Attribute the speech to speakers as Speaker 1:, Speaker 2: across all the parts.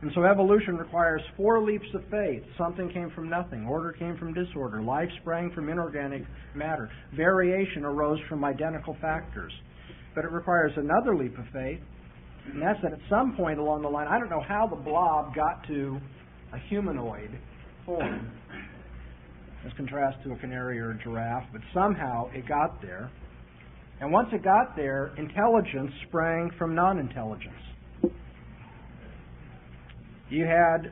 Speaker 1: And so evolution requires 4 leaps of faith. Something came from nothing. Order came from disorder. Life sprang from inorganic matter. Variation arose from identical factors. But it requires another leap of faith, and that's that at some point along the line, I don't know how the blob got to a humanoid form, as contrast to a canary or a giraffe, but somehow it got there. And once it got there, intelligence sprang from non-intelligence. You had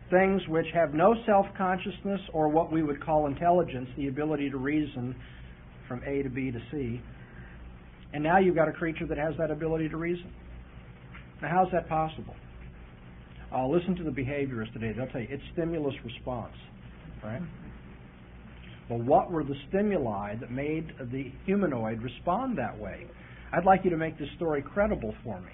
Speaker 1: things which have no self-consciousness or what we would call intelligence, the ability to reason from A to B to C. And now you've got a creature that has that ability to reason. Now, how's that possible? Listen to the behaviorists today. They'll tell you it's stimulus response, right? Well, what were the stimuli that made the humanoid respond that way? I'd like you to make this story credible for me.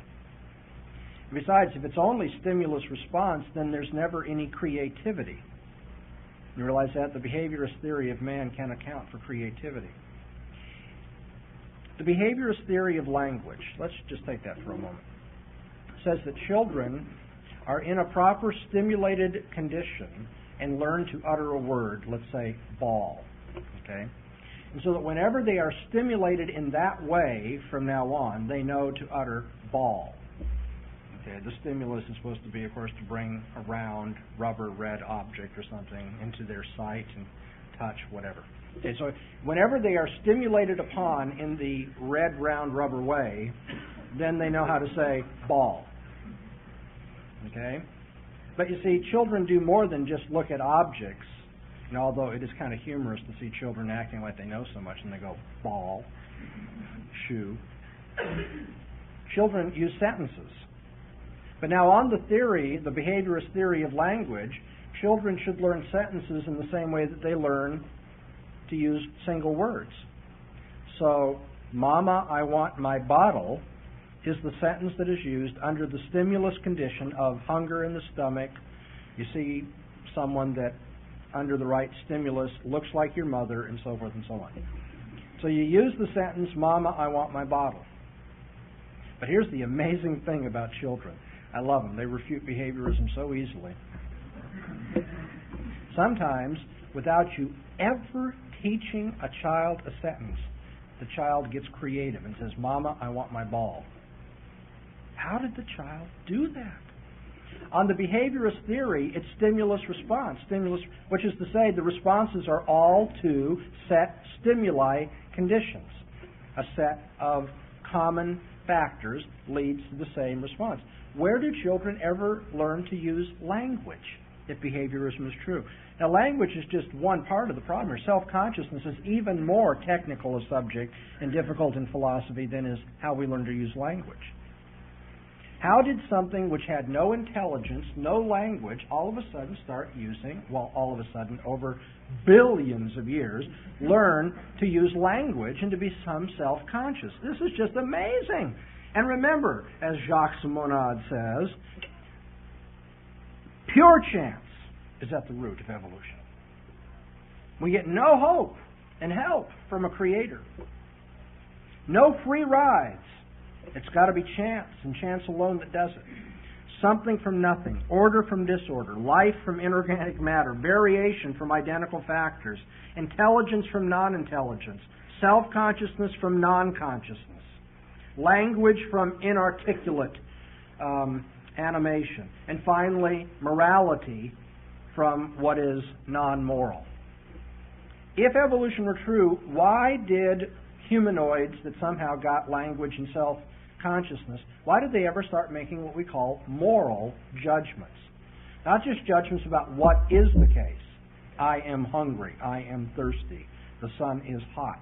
Speaker 1: Besides, if it's only stimulus response, then there's never any creativity. You realize that? The behaviorist theory of man can account for creativity. The behaviorist theory of language, let's just take that for a moment, says that children are in a proper stimulated condition and learn to utter a word, let's say ball. Okay? And so that whenever they are stimulated in that way from now on, they know to utter ball. Okay, the stimulus is supposed to be, of course, to bring a round, rubber, red object or something into their sight and touch, whatever. Okay, so whenever they are stimulated upon in the red, round, rubber way, then they know how to say ball. Okay? But you see, children do more than just look at objects. And although it is kind of humorous to see children acting like they know so much and they go ball, shoe. Children use sentences. But now on the theory, the behaviorist theory of language, children should learn sentences in the same way that they learn to use single words. So, Mama, I want my bottle is the sentence that is used under the stimulus condition of hunger in the stomach. You see someone that under the right stimulus looks like your mother, and so forth and so on. So you use the sentence, Mama, I want my bottle. But here's the amazing thing about children. I love them. They refute behaviorism so easily. Sometimes, without you ever teaching a child a sentence, the child gets creative and says, Mama, I want my ball. How did the child do that? On the behaviorist theory, it's stimulus response. Stimulus, which is to say the responses are all to set stimuli conditions. A set of common factors leads to the same response. Where do children ever learn to use language if behaviorism is true? Now, language is just one part of the problem. Self-consciousness is even more technical a subject and difficult in philosophy than is how we learn to use language. How did something which had no intelligence, no language, all of a sudden start using, well, all of a sudden, over billions of years, learn to use language and to be some self-conscious? This is just amazing. And remember, as Jacques Monod says, pure chance is at the root of evolution. We get no hope and help from a creator. No free rides. It's got to be chance, and chance alone that does it. Something from nothing, order from disorder, life from inorganic matter, variation from identical factors, intelligence from non-intelligence, self-consciousness from non-consciousness, language from inarticulate animation, and finally, morality from what is non-moral. If evolution were true, why did humanoids that somehow got language and self-consciousness, why did they ever start making what we call moral judgments? Not just judgments about what is the case. I am hungry. I am thirsty. The sun is hot.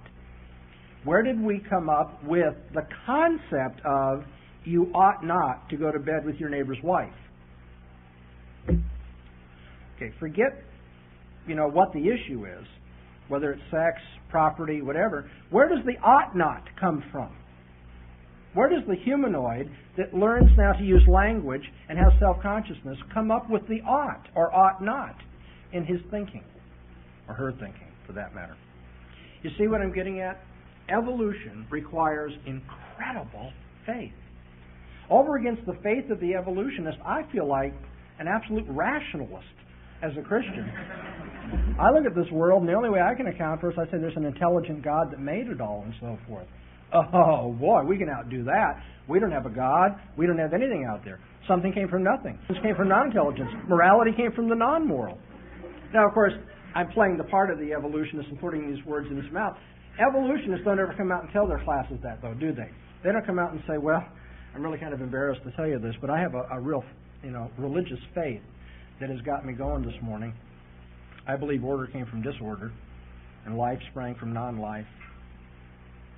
Speaker 1: Where did we come up with the concept of you ought not to go to bed with your neighbor's wife? Okay, forget, what the issue is, whether it's sex, property, whatever. Where does the ought not come from? Where does the humanoid that learns now to use language and has self-consciousness come up with the ought or ought not in his thinking, or her thinking, for that matter? You see what I'm getting at? Evolution requires incredible faith. Over against the faith of the evolutionist, I feel like an absolute rationalist as a Christian. I look at this world, and the only way I can account for it is I say there's an intelligent God that made it all and so forth. Oh, boy, we can outdo that. We don't have a God. We don't have anything out there. Something came from nothing. This came from non-intelligence. Morality came from the non-moral. Now, of course, I'm playing the part of the evolutionist and putting these words in his mouth. Evolutionists don't ever come out and tell their classes that, though, do they? They don't come out and say, well, I'm really kind of embarrassed to tell you this, but I have a real, religious faith that has got me going this morning. I believe order came from disorder, and life sprang from non-life.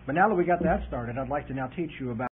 Speaker 1: But now that we got that started, I'd like to now teach you about